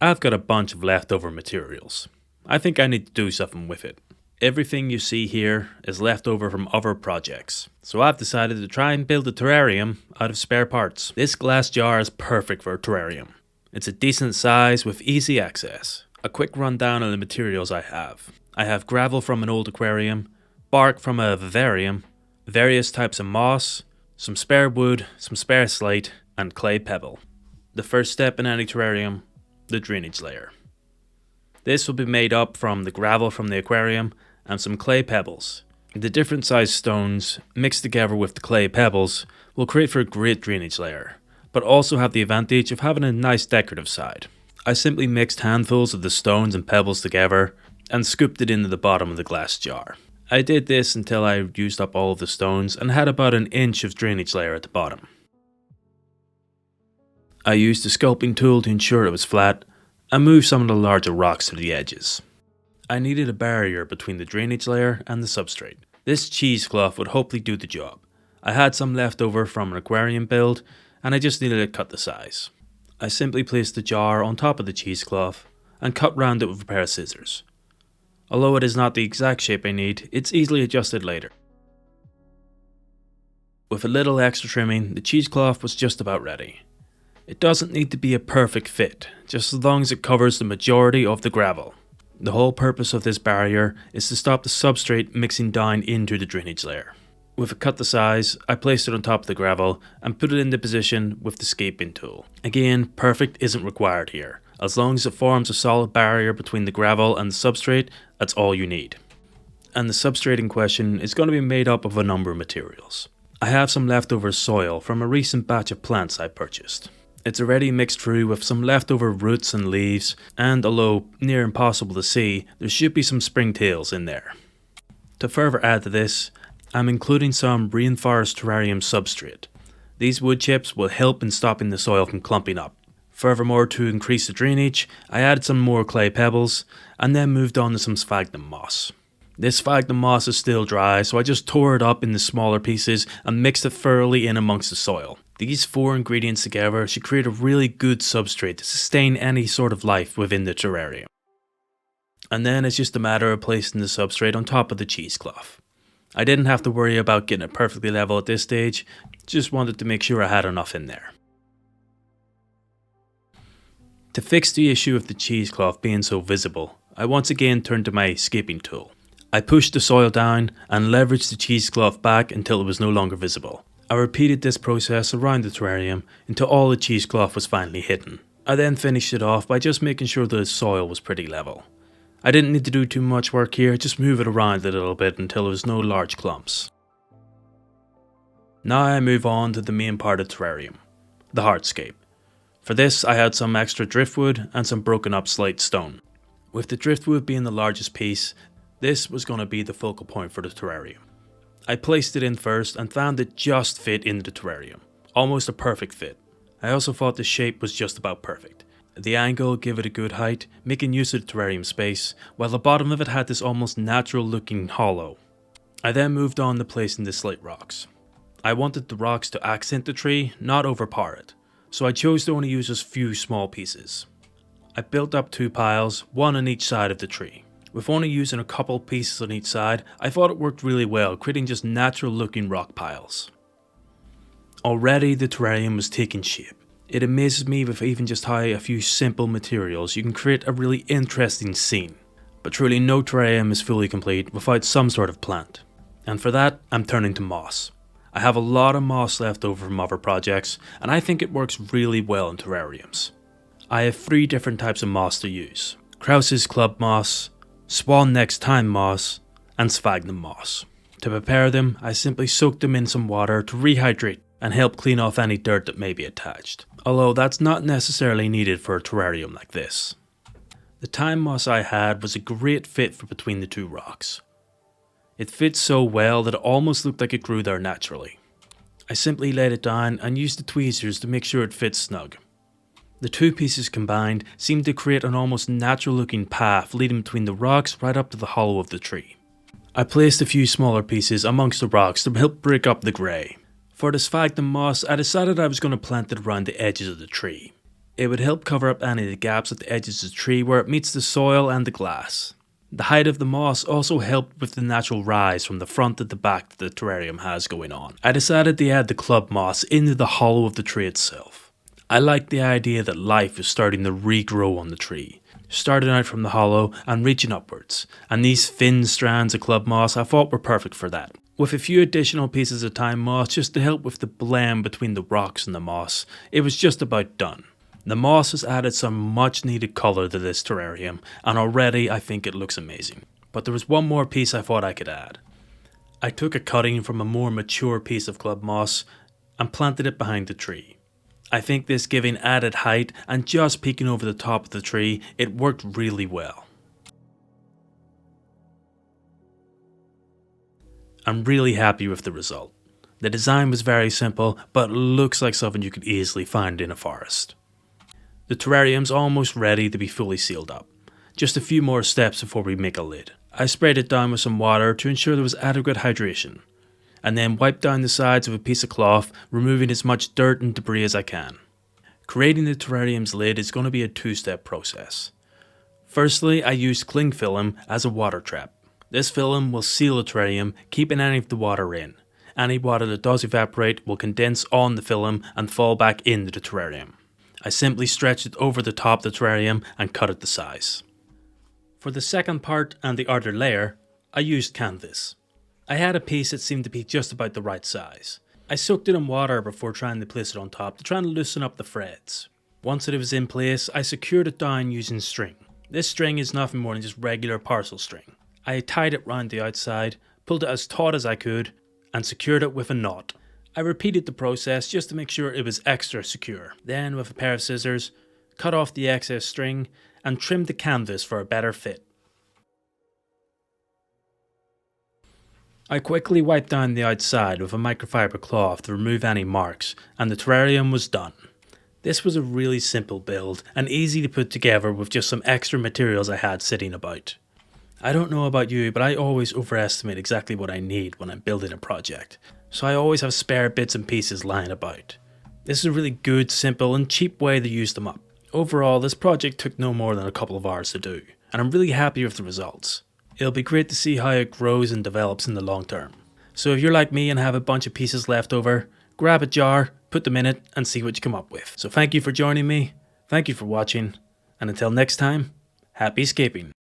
I've got a bunch of leftover materials. I think I need to do something with it. Everything you see here is leftover from other projects, so I've decided to try and build a terrarium out of spare parts. This glass jar is perfect for a terrarium. It's a decent size with easy access. A quick rundown of the materials I have. I have gravel from an old aquarium, bark from a vivarium, various types of moss, some spare wood, some spare slate, and clay pebble. The first step in any terrarium, the drainage layer. This will be made up from the gravel from the aquarium and some clay pebbles. The different sized stones mixed together with the clay pebbles will create for a great drainage layer, but also have the advantage of having a nice decorative side. I simply mixed handfuls of the stones and pebbles together and scooped it into the bottom of the glass jar. I did this until I used up all of the stones and had about an inch of drainage layer at the bottom. I used a sculpting tool to ensure it was flat and moved some of the larger rocks to the edges. I needed a barrier between the drainage layer and the substrate. This cheesecloth would hopefully do the job. I had some left over from an aquarium build and I just needed to cut the size. I simply placed the jar on top of the cheesecloth and cut round it with a pair of scissors. Although it is not the exact shape I need, it's easily adjusted later. With a little extra trimming, the cheesecloth was just about ready. It doesn't need to be a perfect fit, just as long as it covers the majority of the gravel. The whole purpose of this barrier is to stop the substrate mixing down into the drainage layer. With it cut the size, I placed it on top of the gravel and put it into position with the scaping tool. Again, perfect isn't required here. As long as it forms a solid barrier between the gravel and the substrate, that's all you need. And the substrate in question is going to be made up of a number of materials. I have some leftover soil from a recent batch of plants I purchased. It's already mixed through with some leftover roots and leaves, and although near impossible to see, there should be some springtails in there. To further add to this, I'm including some rainforest terrarium substrate. These wood chips will help in stopping the soil from clumping up. Furthermore, to increase the drainage, I added some more clay pebbles, and then moved on to some sphagnum moss. This sphagnum moss is still dry, so I just tore it up into smaller pieces and mixed it thoroughly in amongst the soil. These four ingredients together should create a really good substrate to sustain any sort of life within the terrarium. And then it's just a matter of placing the substrate on top of the cheesecloth. I didn't have to worry about getting it perfectly level at this stage, just wanted to make sure I had enough in there. To fix the issue of the cheesecloth being so visible, I once again turned to my scaping tool. I pushed the soil down and leveraged the cheesecloth back until it was no longer visible. I repeated this process around the terrarium until all the cheesecloth was finally hidden. I then finished it off by just making sure the soil was pretty level. I didn't need to do too much work here, just move it around a little bit until there was no large clumps. Now I move on to the main part of the terrarium, the hardscape. For this I had some extra driftwood and some broken up slate stone. With the driftwood being the largest piece, this was going to be the focal point for the terrarium. I placed it in first and found it just fit into the terrarium. Almost a perfect fit. I also thought the shape was just about perfect. The angle gave it a good height, making use of the terrarium space, while the bottom of it had this almost natural looking hollow. I then moved on to placing the slate rocks. I wanted the rocks to accent the tree, not overpower it, so I chose to only use a few small pieces. I built up two piles, one on each side of the tree. With only using a couple pieces on each side, I thought it worked really well, creating just natural looking rock piles. Already the terrarium was taking shape. It amazes me with even just how a few simple materials you can create a really interesting scene. But truly no terrarium is fully complete without some sort of plant. And for that, I'm turning to moss. I have a lot of moss left over from other projects, and I think it works really well in terrariums. I have 3 different types of moss to use: Krause's club moss, swan neck's thyme moss, and sphagnum moss. To prepare them, I simply soak them in some water to rehydrate and help clean off any dirt that may be attached, although that's not necessarily needed for a terrarium like this. The thyme moss I had was a great fit for between the 2 rocks. It fit so well that it almost looked like it grew there naturally. I simply laid it down and used the tweezers to make sure it fits snug. The 2 pieces combined seemed to create an almost natural looking path leading between the rocks right up to the hollow of the tree. I placed a few smaller pieces amongst the rocks to help break up the grey. For the sphagnum moss, I decided I was going to plant it around the edges of the tree. It would help cover up any of the gaps at the edges of the tree where it meets the soil and the glass. The height of the moss also helped with the natural rise from the front to the back that the terrarium has going on. I decided to add the club moss into the hollow of the tree itself. I liked the idea that life is starting to regrow on the tree, starting out from the hollow and reaching upwards, and these thin strands of club moss I thought were perfect for that. With a few additional pieces of thyme moss just to help with the blend between the rocks and the moss, it was just about done. The moss has added some much needed colour to this terrarium, and already I think it looks amazing. But there was one more piece I thought I could add. I took a cutting from a more mature piece of club moss and planted it behind the tree. I think this giving added height and just peeking over the top of the tree, it worked really well. I'm really happy with the result. The design was very simple, but looks like something you could easily find in a forest. The terrarium's almost ready to be fully sealed up. Just a few more steps before we make a lid. I sprayed it down with some water to ensure there was adequate hydration, and then wiped down the sides with a piece of cloth, removing as much dirt and debris as I can. Creating the terrarium's lid is going to be a two-step process. Firstly, I used cling film as a water trap. This film will seal the terrarium, keeping any of the water in. Any water that does evaporate will condense on the film and fall back into the terrarium. I simply stretched it over the top of the terrarium and cut it to size. For the second part and the outer layer, I used canvas. I had a piece that seemed to be just about the right size. I soaked it in water before trying to place it on top to try and loosen up the threads. Once it was in place, I secured it down using string. This string is nothing more than just regular parcel string. I tied it round the outside, pulled it as taut as I could, and secured it with a knot. I repeated the process just to make sure it was extra secure. Then, with a pair of scissors, cut off the excess string and trimmed the canvas for a better fit. I quickly wiped down the outside with a microfiber cloth to remove any marks, and the terrarium was done. This was a really simple build and easy to put together with just some extra materials I had sitting about. I don't know about you, but I always overestimate exactly what I need when I'm building a project, so I always have spare bits and pieces lying about. This is a really good, simple and cheap way to use them up. Overall, this project took no more than a couple of hours to do, and I'm really happy with the results. It'll be great to see how it grows and develops in the long term. So if you're like me and have a bunch of pieces left over, grab a jar, put them in it and see what you come up with. So thank you for joining me, thank you for watching, and until next time, happy scaping.